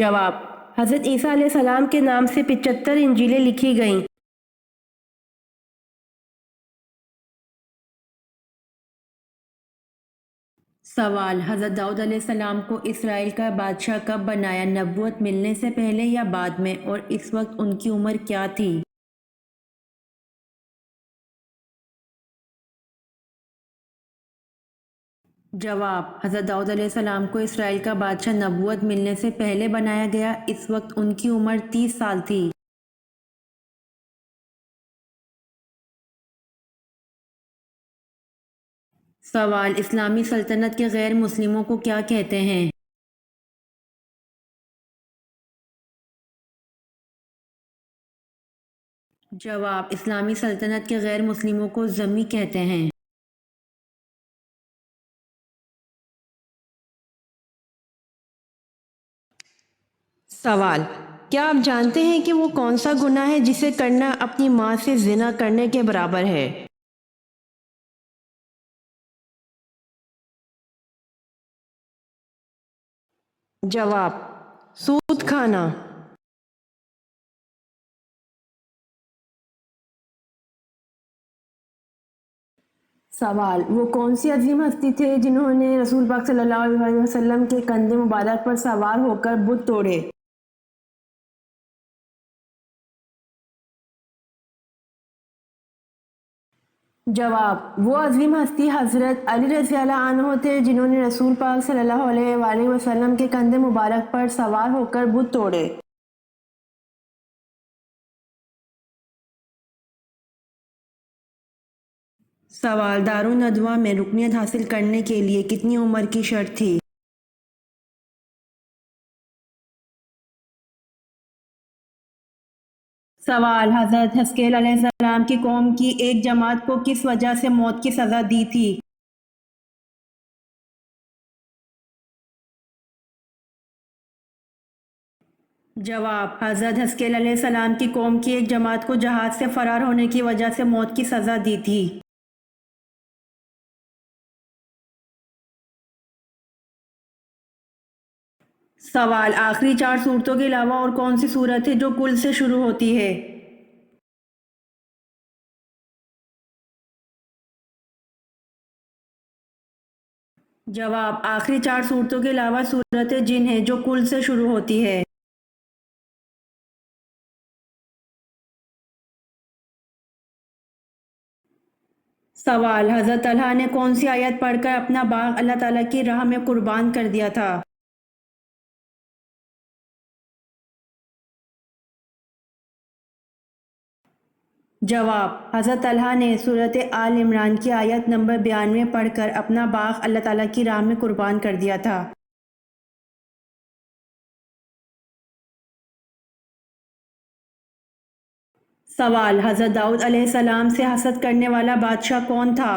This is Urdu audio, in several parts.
جواب: حضرت عیسیٰ علیہ السلام کے نام سے 75 انجیلیں لکھی گئیں۔ سوال: حضرت داؤد علیہ السلام کو اسرائیل کا بادشاہ کب بنایا، نبوت ملنے سے پہلے یا بعد میں، اور اس وقت ان کی عمر کیا تھی؟ جواب: حضرت داؤد علیہ السلام کو اسرائیل کا بادشاہ نبوت ملنے سے پہلے بنایا گیا، اس وقت ان کی عمر 30 سال تھی۔ سوال: اسلامی سلطنت کے غیر مسلموں کو کیا کہتے ہیں؟ جواب: اسلامی سلطنت کے غیر مسلموں کو ذمی کہتے ہیں۔ سوال: کیا آپ جانتے ہیں کہ وہ کون سا گناہ ہے جسے کرنا اپنی ماں سے زنا کرنے کے برابر ہے؟ جواب: سود کھانا۔ سوال: وہ کون سی عظیم ہستی تھے جنہوں نے رسول پاک صلی اللہ علیہ وسلم کے کندھے مبارک پر سوار ہو کر بت توڑے؟ جواب: وہ عظیم ہستی حضرت علی رضی اللہ عنہ تھے جنہوں نے رسول پاک صلی اللہ علیہ وآلہ وسلم کے کندھے مبارک پر سوار ہو کر بت توڑے۔ سوال: دارالندوہ میں رکنیت حاصل کرنے کے لیے کتنی عمر کی شرط تھی؟ سوال: حضرت حزقیل علیہ السلام کی قوم کی ایک جماعت کو کس وجہ سے موت کی سزا دی تھی؟ جواب: حضرت حزقیل علیہ السلام کی قوم کی ایک جماعت کو جہاد سے فرار ہونے کی وجہ سے موت کی سزا دی تھی۔ سوال: آخری 4 صورتوں کے علاوہ اور کون سی صورت ہے جو کل سے شروع ہوتی ہے؟ جواب: آخری 4 صورتوں کے علاوہ صورت جن ہے جو کل سے شروع ہوتی ہے۔ سوال: حضرت طلحہ نے کون سی آیت پڑھ کر اپنا باغ اللہ تعالیٰ کی راہ میں قربان کر دیا تھا؟ جواب: حضرت طلحہ نے سورۃ آل عمران کی آیت نمبر 92 پڑھ کر اپنا باغ اللہ تعالیٰ کی راہ میں قربان کر دیا تھا۔ سوال: حضرت داؤد علیہ السلام سے حسد کرنے والا بادشاہ کون تھا؟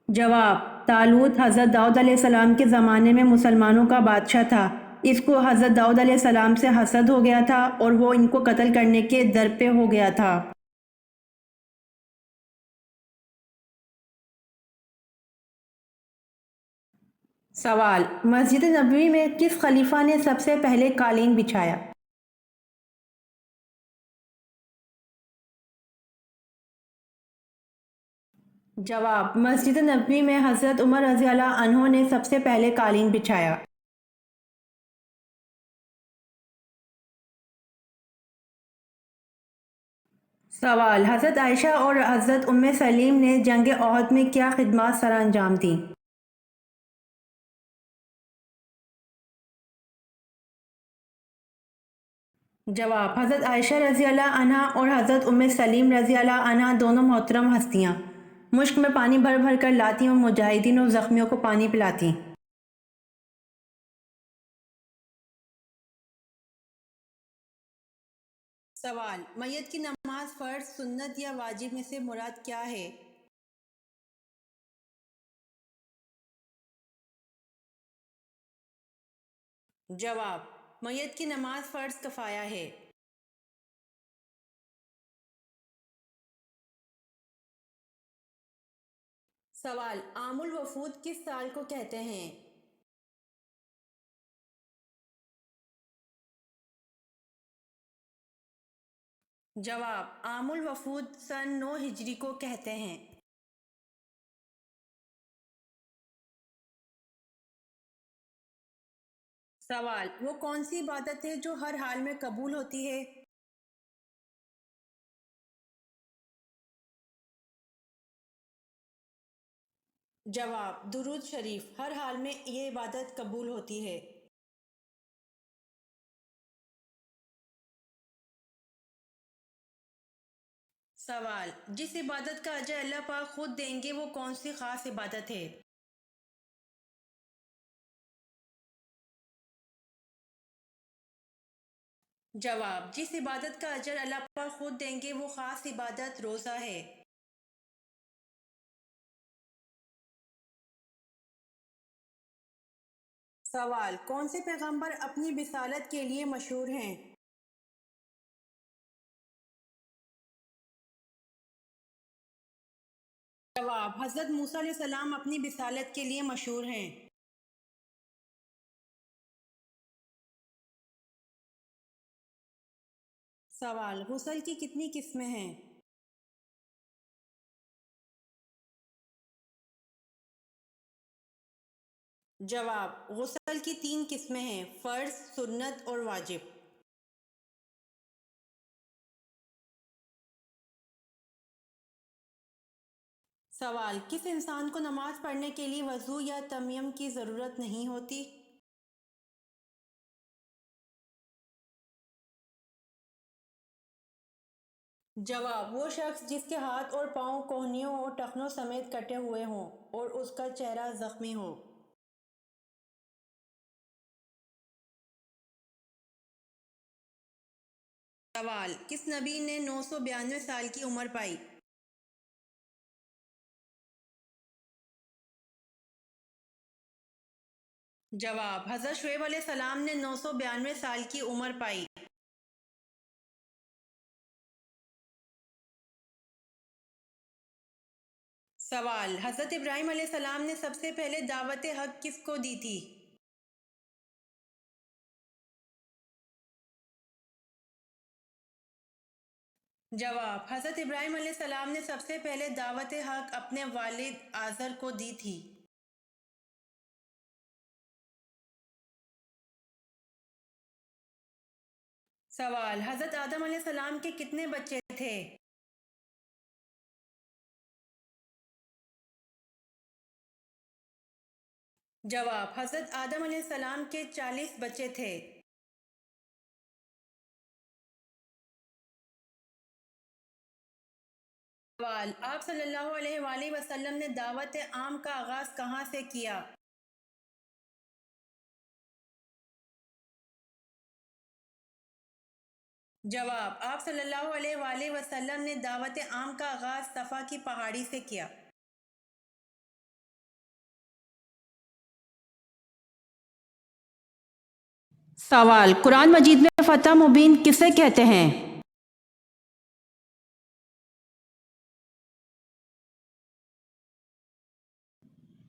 جواب: طالوت حضرت داؤد علیہ السلام کے زمانے میں مسلمانوں کا بادشاہ تھا۔ اس کو حضرت داؤد علیہ السلام سے حسد ہو گیا تھا اور وہ ان کو قتل کرنے کے در پہ ہو گیا تھا۔ سوال: مسجد نبوی میں کس خلیفہ نے سب سے پہلے قالین بچھایا؟ جواب: مسجد نبوی میں حضرت عمر رضی اللہ عنہ نے سب سے پہلے قالین بچھایا۔ سوال: حضرت عائشہ اور حضرت ام سلیم نے جنگ احد میں کیا خدمات سر انجام دیں؟ جواب: حضرت عائشہ رضی اللہ عنہا اور حضرت ام سلیم رضی اللہ عنہا دونوں محترم ہستیاں مشک میں پانی بھر بھر کر لاتی اور مجاہدین اور زخمیوں کو پانی پلاتی۔ سوال: میت کی نماز فرض، سنت یا واجب میں سے مراد کیا ہے؟ جواب: میت کی نماز فرض کفایہ ہے۔ سوال، عام الوفود کس سال کو کہتے ہیں؟ جواب، عام الوفود سن 9 ہجری کو کہتے ہیں۔ سوال، وہ کون سی عبادت ہے جو ہر حال میں قبول ہوتی ہے؟ جواب، درود شریف، ہر حال میں یہ عبادت قبول ہوتی ہے۔ سوال، جس عبادت کا اجر اللہ پاک خود دیں گے وہ کون سی خاص عبادت ہے؟ جواب، جس عبادت کا اجر اللہ پاک خود دیں گے وہ خاص عبادت روزہ ہے۔ سوال، کون سے پیغمبر اپنی بصالت کے لیے مشہور ہیں؟ جواب، حضرت موسیٰ علیہ السلام اپنی بصالت کے لیے مشہور ہیں۔ سوال، غسل کی کتنی قسمیں ہیں؟ جواب، غسل کی 3 قسمیں ہیں: فرض، سنت اور واجب۔ سوال، کس انسان کو نماز پڑھنے کے لیے وضو یا تیمم کی ضرورت نہیں ہوتی؟ جواب، وہ شخص جس کے ہاتھ اور پاؤں کوہنیوں اور ٹخنوں سمیت کٹے ہوئے ہوں اور اس کا چہرہ زخمی ہو۔ سوال، کس نبی نے 992 سال کی عمر پائی؟ جواب، حضرت شعیب علیہ السلام نے 992 سال کی عمر پائی۔ سوال، حضرت ابراہیم علیہ السلام نے سب سے پہلے دعوت حق کس کو دی تھی؟ جواب، حضرت ابراہیم علیہ السلام نے سب سے پہلے دعوت حق اپنے والد آزر کو دی تھی۔ سوال، حضرت آدم علیہ السلام کے کتنے بچے تھے؟ جواب، حضرت آدم علیہ السلام کے 40 بچے تھے۔ سوال، آپ صلی اللہ علیہ وآلہ وسلم نے دعوت عام کا آغاز کہاں سے کیا؟ جواب، آپ صلی اللہ علیہ وآلہ وسلم نے دعوت عام کا آغاز صفا کی پہاڑی سے کیا۔ سوال، قرآن مجید میں فتح مبین کسے کہتے ہیں؟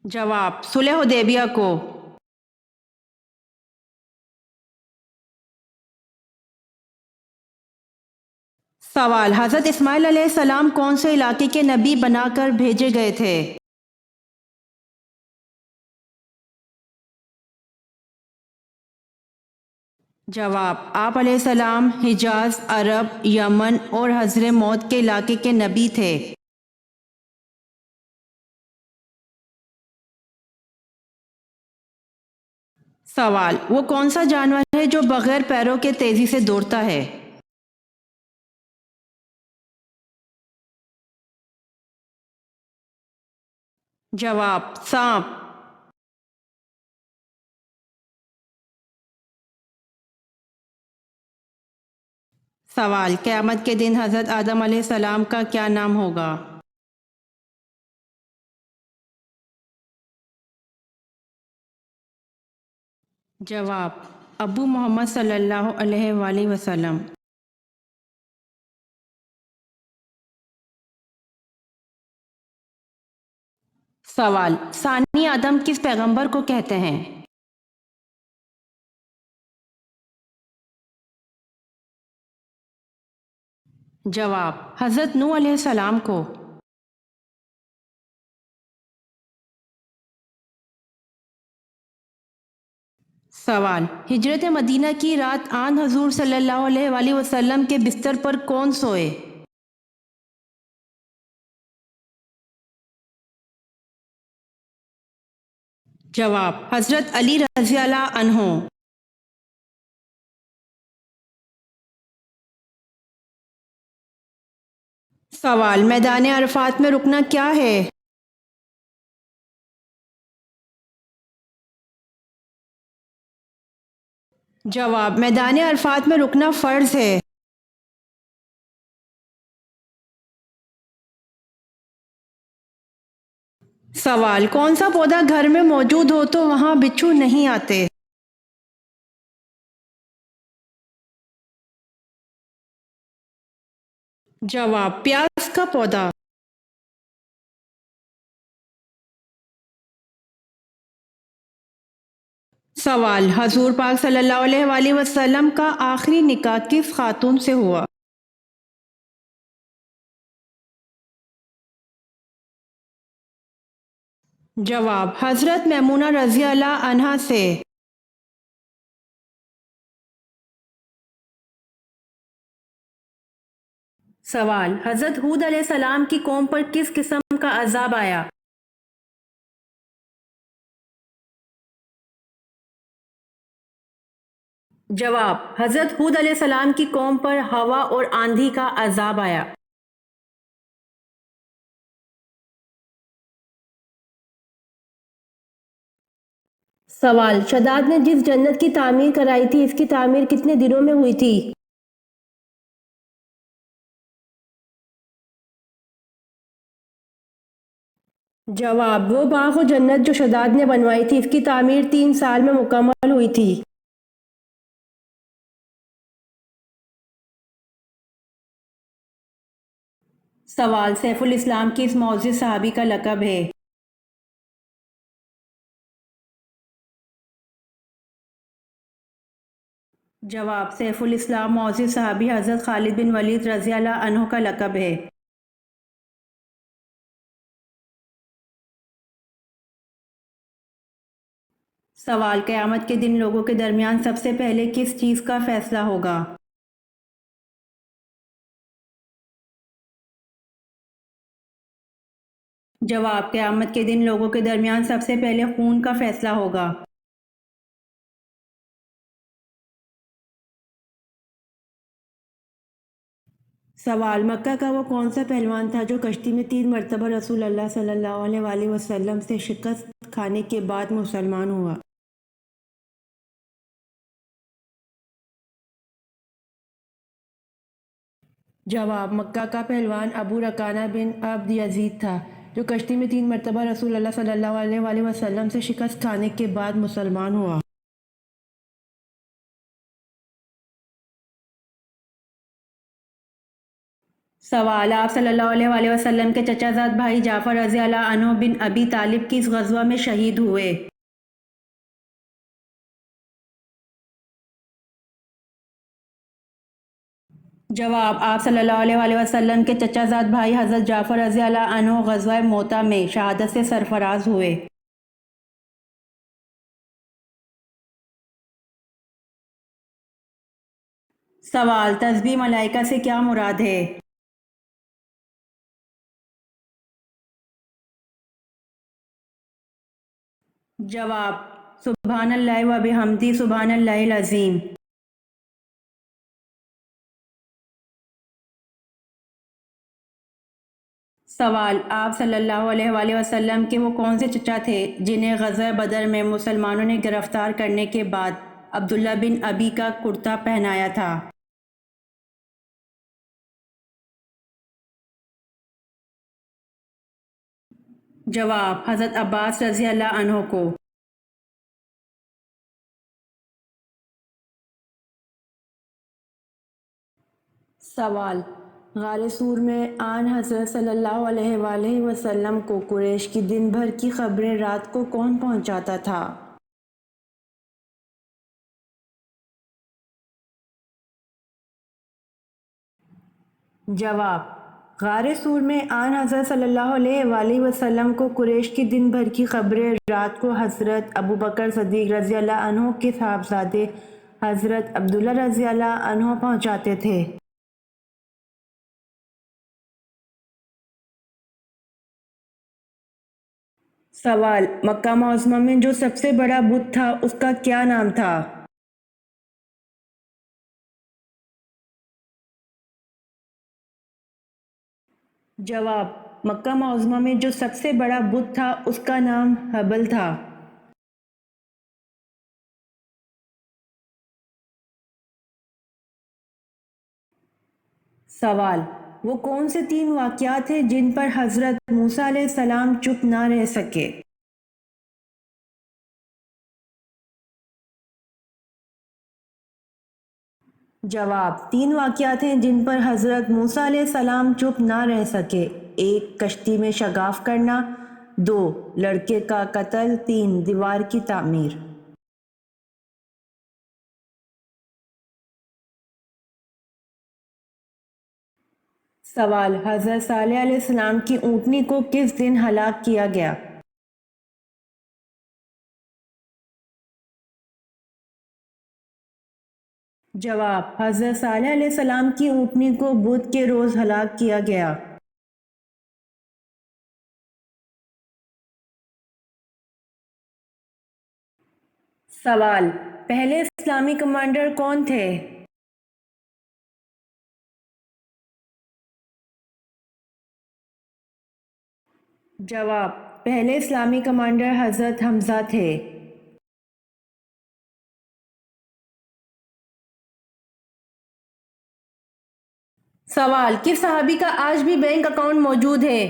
جواب، صلح حدیبیہ کو۔ سوال، حضرت اسماعیل علیہ السلام کون سے علاقے کے نبی بنا کر بھیجے گئے تھے؟ جواب، آپ علیہ السلام حجاز، عرب، یمن اور حضر موت کے علاقے کے نبی تھے۔ سوال، وہ کون سا جانور ہے جو بغیر پیروں کے تیزی سے دوڑتا ہے؟ جواب، سانپ۔ سوال، قیامت کے دن حضرت آدم علیہ السلام کا کیا نام ہوگا؟ جواب، ابو محمد صلی اللہ علیہ وآلہ وسلم۔ سوال: ثانی آدم کس پیغمبر کو کہتے ہیں؟ جواب: حضرت نوح علیہ السلام کو۔ سوال: ہجرت مدینہ کی رات آن حضور صلی اللہ علیہ وآلہ وسلم کے بستر پر کون سوئے؟ جواب: حضرت علی رضی اللہ عنہ۔ سوال: میدان عرفات میں رکنا کیا ہے؟ جواب: میدان عرفات میں رکنا فرض ہے۔ سوال: کون سا پودا گھر میں موجود ہو تو وہاں بچھو نہیں آتے؟ جواب: پیاز کا پودا۔ سوال: حضور پاک صلی اللہ علیہ وآلہ وسلم کا آخری نکاح کس خاتون سے ہوا؟ جواب: حضرت میمونہ رضی اللہ عنہا سے۔ سوال: حضرت ہود علیہ السلام کی قوم پر کس قسم کا عذاب آیا؟ جواب: حضرت ہود علیہ السلام کی قوم پر ہوا اور آندھی کا عذاب آیا۔ سوال: شداد نے جس جنت کی تعمیر کرائی تھی اس کی تعمیر کتنے دنوں میں ہوئی تھی؟ جواب: وہ باغ و جنت جو شداد نے بنوائی تھی اس کی تعمیر 3 سال میں مکمل ہوئی تھی۔ سوال: سیف الاسلام کس معزز صحابی کا لقب ہے؟ جواب: سیف الاسلام معزز صحابی حضرت خالد بن ولید رضی اللہ عنہ کا لقب ہے۔ سوال: قیامت کے دن لوگوں کے درمیان سب سے پہلے کس چیز کا فیصلہ ہوگا؟ جواب: قیامت کے دن لوگوں کے درمیان سب سے پہلے خون کا فیصلہ ہوگا۔ سوال: مکہ کا وہ کون سا پہلوان تھا جو کشتی میں 3 مرتبہ رسول اللہ صلی اللہ علیہ وآلہ وسلم سے شکست کھانے کے بعد مسلمان ہوا؟ جواب: مکہ کا پہلوان ابو رکانہ بن عبد یزید تھا جو کشتی میں 3 مرتبہ رسول اللہ صلی اللہ علیہ وآلہ وسلم سے شکست کھانے کے بعد مسلمان ہوا۔ سوال: آپ صلی اللہ علیہ وآلہ وسلم کے چچا زاد بھائی جعفر رضی اللہ عنہ بن ابی طالب کس غزوہ میں شہید ہوئے؟ جواب: آپ صلی اللہ علیہ وآلہ وسلم کے چچا زاد بھائی حضرت جعفر رضی اللہ عنہ غزوہ موتہ میں شہادت سے سرفراز ہوئے۔ سوال: تسبیح ملائکہ سے کیا مراد ہے؟ جواب: سبحان اللہ و بحمدہ سبحان اللہ العظیم۔ سوال: آپ صلی اللہ علیہ وآلہ وسلم کے وہ کون سے چچا تھے جنہیں غزوہ بدر میں مسلمانوں نے گرفتار کرنے کے بعد عبداللہ بن ابی کا کرتا پہنایا تھا؟ جواب: حضرت عباس رضی اللہ عنہ کو۔ سوال: غار سور میں آن حضرت صلی اللہ علیہ وآلہ وسلم کو قریش کی دن بھر کی خبریں رات کو کون پہنچاتا تھا؟ جواب: غار سور میں آن حضرت صلی اللہ علیہ وآلہ وسلم کو قریش کی دن بھر کی خبریں رات کو حضرت ابوبکر صدیق رضی اللہ عنہ کے صاحبزادے حضرت عبداللہ رضی اللہ عنہ پہنچاتے تھے۔ سوال: مکہ معظمہ میں جو سب سے بڑا بت تھا اس کا کیا نام تھا؟ جواب: مکہ معظمہ میں جو سب سے بڑا بت تھا اس کا نام ہبل تھا۔ سوال: وہ کون سے 3 واقعات ہیں جن پر حضرت موسیٰ علیہ السلام چپ نہ رہ سکے؟ جواب: 3 واقعات ہیں جن پر حضرت موسیٰ علیہ السلام چپ نہ رہ سکے۔ 1 کشتی میں شگاف کرنا، 2 لڑکے کا قتل، 3 دیوار کی تعمیر۔ سوال: حضرت صالح علیہ السلام کی اونٹنی کو کس دن ہلاک کیا گیا؟ جواب: حضرت صالح علیہ السلام کی اونٹنی کو بدھ کے روز ہلاک کیا گیا۔ سوال: پہلے اسلامی کمانڈر کون تھے؟ جواب: پہلے اسلامی کمانڈر حضرت حمزہ تھے۔ سوال: کس صحابی کا آج بھی بینک اکاؤنٹ موجود ہے؟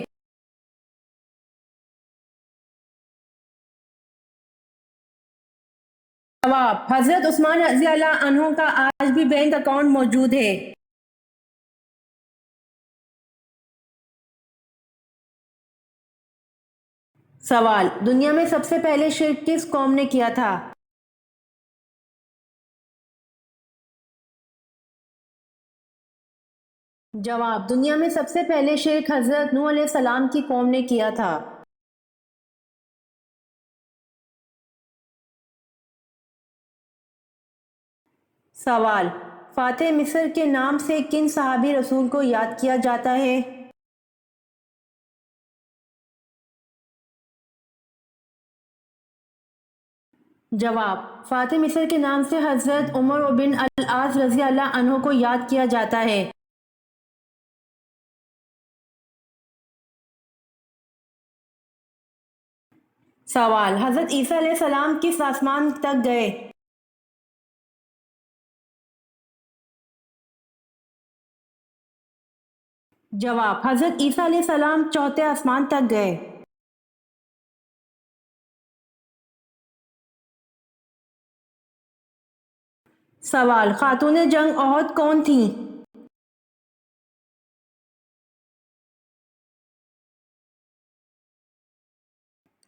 جواب: حضرت عثمان رضی اللہ عنہ کا آج بھی بینک اکاؤنٹ موجود ہے۔ سوال: دنیا میں سب سے پہلے شرک کس قوم نے کیا تھا؟ جواب: دنیا میں سب سے پہلے شرک حضرت نوح علیہ السلام کی قوم نے کیا تھا۔ سوال: فاتح مصر کے نام سے کن صحابی رسول کو یاد کیا جاتا ہے؟ جواب: فاتح مصر کے نام سے حضرت عمر بن العاص رضی اللہ عنہ کو یاد کیا جاتا ہے۔ سوال: حضرت عیسیٰ علیہ السلام کس آسمان تک گئے؟ جواب: حضرت عیسیٰ علیہ السلام چوتھے آسمان تک گئے۔ سوال: خاتون جنگ احد کون تھیں؟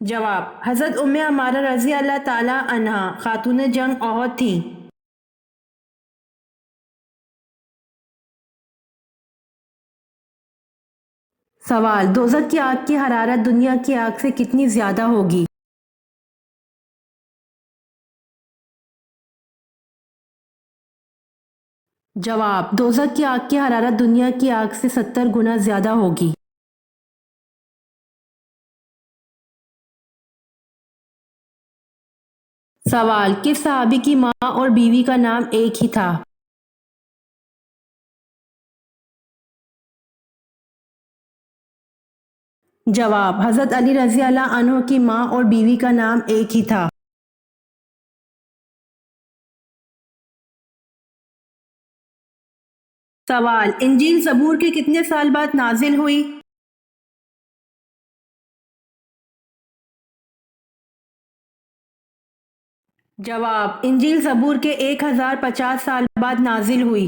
جواب: حضرت ام عمارہ رضی اللہ تعالی عنہا خاتون جنگ احد تھیں۔ سوال: دوزخ کی آگ کی حرارت دنیا کی آگ سے کتنی زیادہ ہوگی؟ جواب: دوزخ کی آگ کی حرارت دنیا کی آگ سے 70 گنا زیادہ ہوگی۔ سوال: کس صحابی کی ماں اور بیوی کا نام ایک ہی تھا؟ جواب: حضرت علی رضی اللہ عنہ کی ماں اور بیوی کا نام ایک ہی تھا۔ سوال: انجیل زبور کے کتنے سال بعد نازل ہوئی؟ جواب: انجیل زبور کے 1050 سال بعد نازل ہوئی۔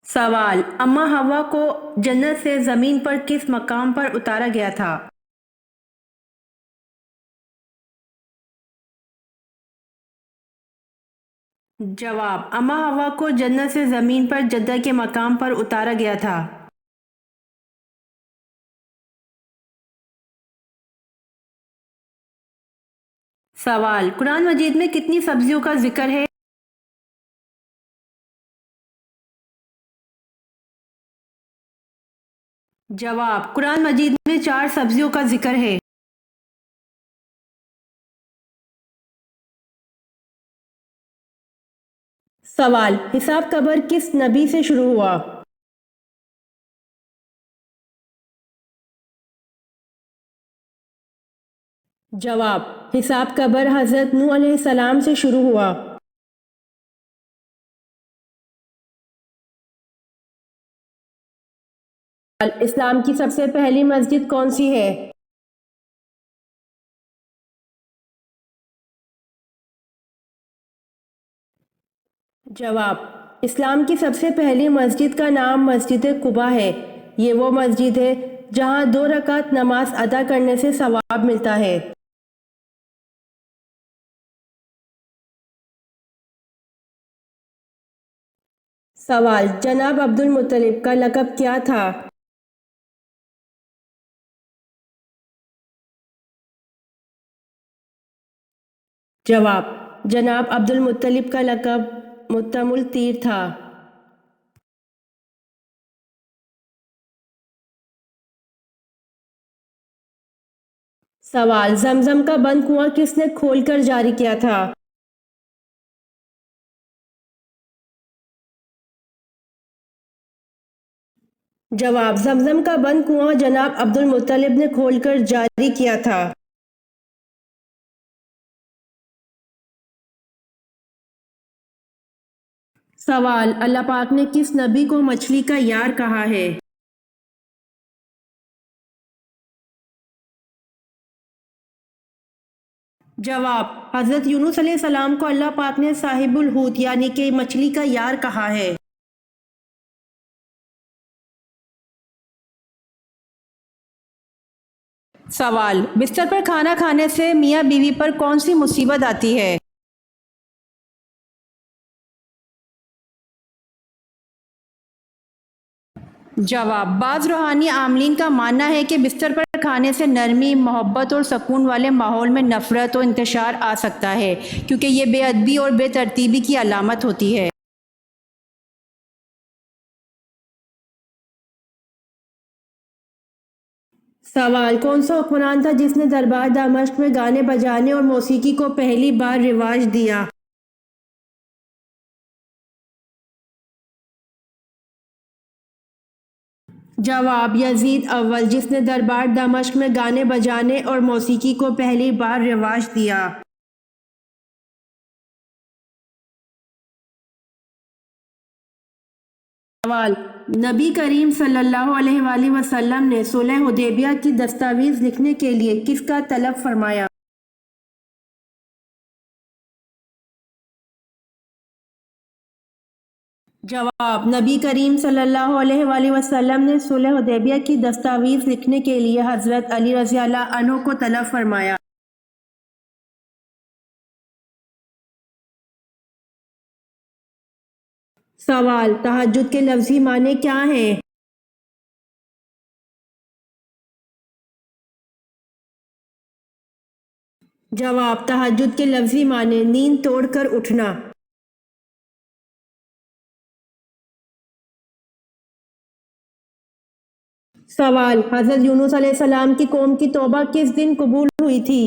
سوال: اما ہوا کو جنت سے زمین پر کس مقام پر اتارا گیا تھا؟ جواب: اما ہوا کو جنت سے زمین پر جدہ کے مقام پر اتارا گیا تھا۔ سوال: قرآن مجید میں کتنی سبزیوں کا ذکر ہے؟ جواب: قرآن مجید میں 4 سبزیوں کا ذکر ہے۔ سوال: حساب قبر کس نبی سے شروع ہوا؟ جواب: حساب قبر حضرت نوح علیہ السلام سے شروع ہوا۔ اسلام کی سب سے پہلی مسجد کون سی ہے؟ جواب: اسلام کی سب سے پہلی مسجد کا نام مسجد قباء ہے۔ یہ وہ مسجد ہے جہاں 2 رکعت نماز ادا کرنے سے ثواب ملتا ہے۔ سوال: جناب عبد المطلب کا لقب کیا تھا؟ جواب: جناب عبد المطلب کا لقب متم التیر تھا۔ سوال: زمزم کا بند کنواں کس نے کھول کر جاری کیا تھا؟ جواب: زمزم کا بند کنواں جناب عبد المطلب نے کھول کر جاری کیا تھا۔ سوال: اللہ پاک نے کس نبی کو مچھلی کا یار کہا ہے؟ جواب: حضرت یونس علیہ السلام کو اللہ پاک نے صاحب الحوت یعنی کہ مچھلی کا یار کہا ہے۔ سوال: بستر پر کھانا کھانے سے میاں بیوی پر کون سی مصیبت آتی ہے؟ جواب: بعض روحانی عاملین کا ماننا ہے کہ بستر پر کھانے سے نرمی، محبت اور سکون والے ماحول میں نفرت و انتشار آ سکتا ہے، کیونکہ یہ بے ادبی اور بے ترتیبی کی علامت ہوتی ہے۔ سوال: کون سا حکمران تھا جس نے دربار دمشق میں گانے بجانے اور موسیقی کو پہلی بار رواج دیا؟ جواب: یزید اول، جس نے دربار دمشق میں گانے بجانے اور موسیقی کو پہلی بار رواج دیا۔ سوال: نبی کریم صلی اللہ علیہ وآلہ وسلم نے صلح حدیبیہ کی دستاویز لکھنے کے لیے کس کا طلب فرمایا؟ جواب: نبی کریم صلی اللہ علیہ وآلہ وسلم نے صلح حدیبیہ کی دستاویز لکھنے کے لیے حضرت علی رضی اللہ عنہ کو طلب فرمایا۔ سوال: تہجد کے لفظی معنی کیا ہیں؟ جواب: تہجد کے لفظی معنی نیند توڑ کر اٹھنا۔ سوال: حضرت یونس علیہ السلام کی قوم کی توبہ کس دن قبول ہوئی تھی؟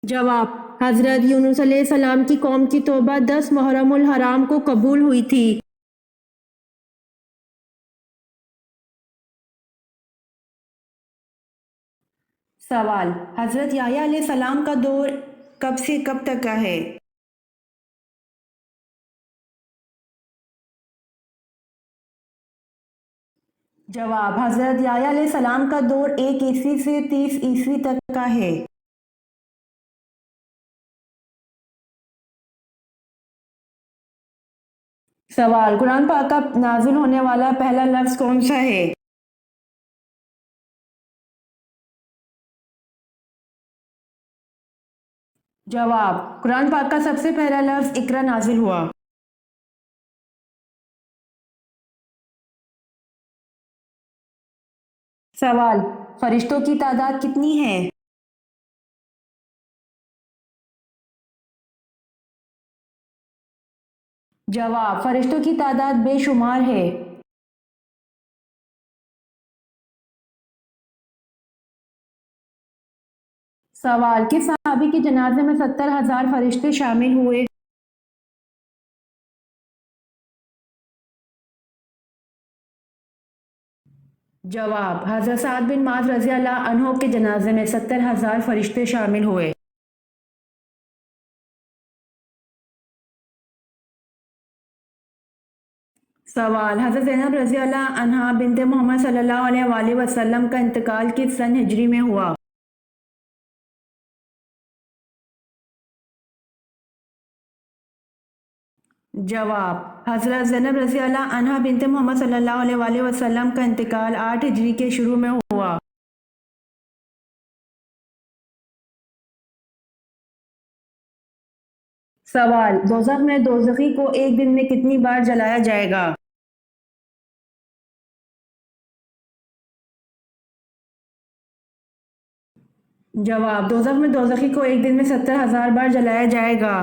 جواب: حضرت یونس علیہ السلام کی قوم کی توبہ 10 محرم الحرام کو قبول ہوئی تھی۔ سوال: حضرت یحییٰ علیہ السلام کا دور کب سے کب تک کا ہے؟ جواب: حضرت یحییٰ علیہ السلام کا دور 1 عیسوی سے 30 عیسوی تک کا ہے۔ سوال، قرآن پاک کا نازل ہونے والا پہلا لفظ کون سا ہے؟ جواب، قرآن پاک کا سب سے پہلا لفظ اقرا نازل ہوا۔ سوال، فرشتوں کی تعداد کتنی ہے؟ جواب، فرشتوں کی تعداد بے شمار ہے۔ سوال، کس صحابی کے جنازے میں 70,000 فرشتے شامل ہوئے؟ جواب، حضرت سعد بن معاذ رضی اللہ عنہ کے جنازے میں 70,000 فرشتے شامل ہوئے۔ سوال، حضرت زینب رضی اللہ عنہا بنت محمد صلی اللہ علیہ وآلہ وسلم کا انتقال کس سن ہجری میں ہوا؟ جواب، حضرت زینب رضی اللہ عنہا بنت محمد صلی اللہ علیہ وآلہ وسلم کا انتقال 8 ہجری کے شروع میں ہوا۔ سوال، دوزخ میں دوزخی کو ایک دن میں کتنی بار جلایا جائے گا؟ جواب، دوزخ میں دوزخی کو ایک دن میں 70,000 بار جلایا جائے گا۔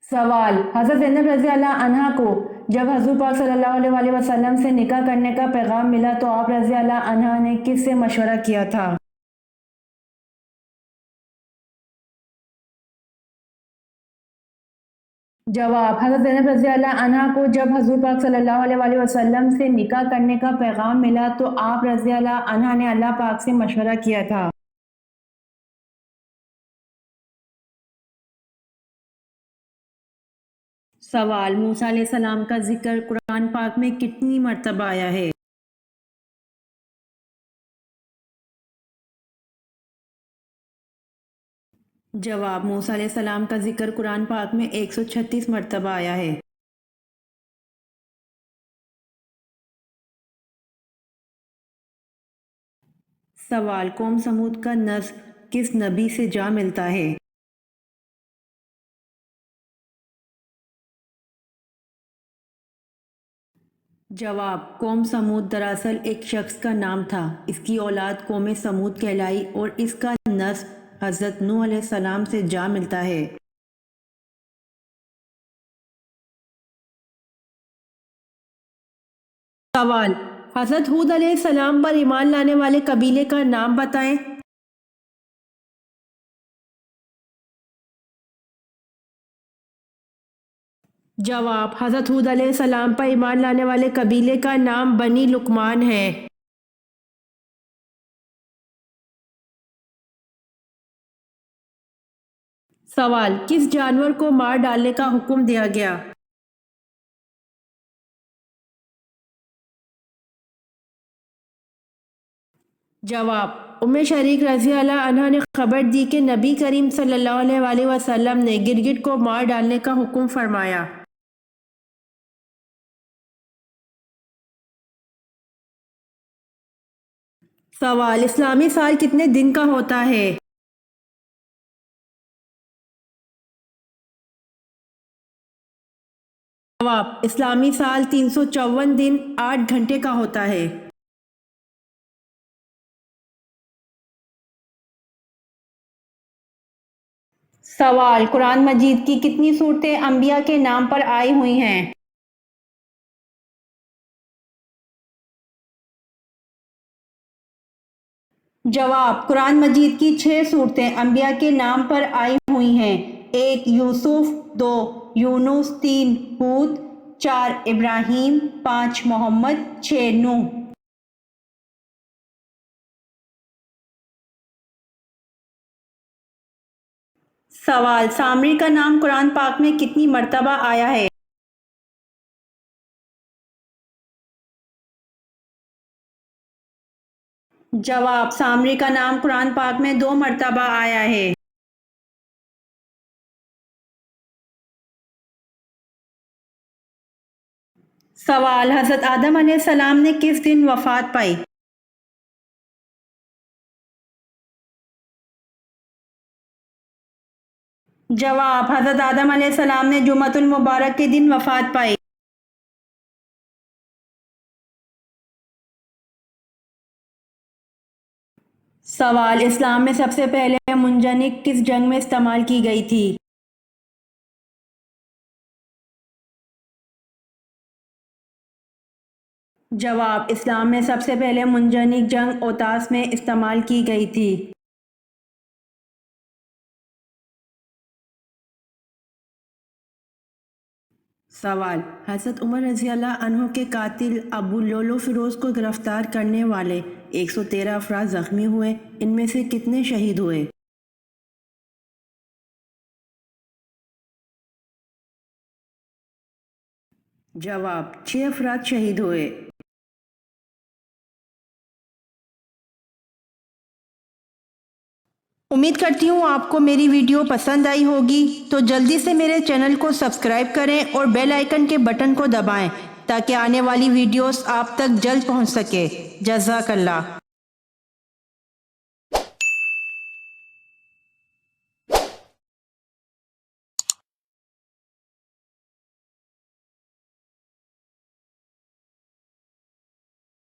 سوال، حضرت زینب رضی اللہ عنہا کو جب حضور پاک صلی اللہ علیہ وآلہ وسلم سے نکاح کرنے کا پیغام ملا تو آپ رضی اللہ عنہا نے کس سے مشورہ کیا تھا؟ جواب، حضرت زینب رضی اللہ عنہا کو جب حضور پاک صلی اللہ علیہ وآلہ وسلم سے نکاح کرنے کا پیغام ملا تو آپ رضی اللہ عنہا نے اللہ پاک سے مشورہ کیا تھا۔ سوال، موسیٰ علیہ السلام کا ذکر قرآن پاک میں کتنی مرتبہ آیا ہے؟ جواب، موسیٰ علیہ السلام کا ذکر قرآن پاک میں 136 مرتبہ آیا ہے۔ سوال، قوم سمود کا نسب کس نبی سے جا ملتا ہے؟ جواب، قوم سمود دراصل ایک شخص کا نام تھا، اس کی اولاد قوم سمود کہلائی اور اس کا نسب حضرت نوح علیہ السلام سے جا ملتا ہے۔ سوال، حضرت ہود علیہ السلام پر ایمان لانے والے قبیلے کا نام بتائیں۔ جواب، حضرت ہود علیہ السلام پر ایمان لانے والے قبیلے کا نام بنی لقمان ہے۔ سوال، کس جانور کو مار ڈالنے کا حکم دیا گیا؟ جواب، ام شریک رضی اللہ عنہا نے خبر دی کہ نبی کریم صلی اللہ علیہ وآلہ وسلم نے گرگٹ کو مار ڈالنے کا حکم فرمایا۔ سوال، اسلامی سال کتنے دن کا ہوتا ہے؟ جواب، اسلامی سال 354 دن 8 گھنٹے کا ہوتا ہے۔ سوال، قرآن مجید کی کتنی صورتیں انبیاء کے نام پر آئی ہوئی ہیں؟ جواب، قرآن مجید کی 6 صورتیں انبیاء کے نام پر آئی ہوئی ہیں۔ 1 یوسف، 2 یونس، 3 ہود، 4 ابراہیم، 5 محمد، 6 نوح۔ سوال، سامری کا نام قرآن پاک میں کتنی مرتبہ آیا ہے؟ جواب، سامری کا نام قرآن پاک میں 2 مرتبہ آیا ہے۔ سوال: حضرت آدم علیہ السلام نے کس دن وفات پائی؟ جواب: حضرت آدم علیہ السلام نے جمعۃ المبارک کے دن وفات پائی۔ سوال: اسلام میں سب سے پہلے منجنیق کس جنگ میں استعمال کی گئی تھی؟ جواب: اسلام میں سب سے پہلے منجنیق جنگ اوتاس میں استعمال کی گئی تھی۔ سوال: حضرت عمر رضی اللہ عنہ کے قاتل ابو لولو فیروز کو گرفتار کرنے والے 113 افراد زخمی ہوئے، ان میں سے کتنے شہید ہوئے؟ جواب: 6 افراد شہید ہوئے۔ امید کرتی ہوں آپ کو میری ویڈیو پسند آئی ہوگی، تو جلدی سے میرے چینل کو سبسکرائب کریں اور بیل آئیکن کے بٹن کو دبائیں تاکہ آنے والی ویڈیوز آپ تک جلد پہنچ سکے۔ جزاک اللہ۔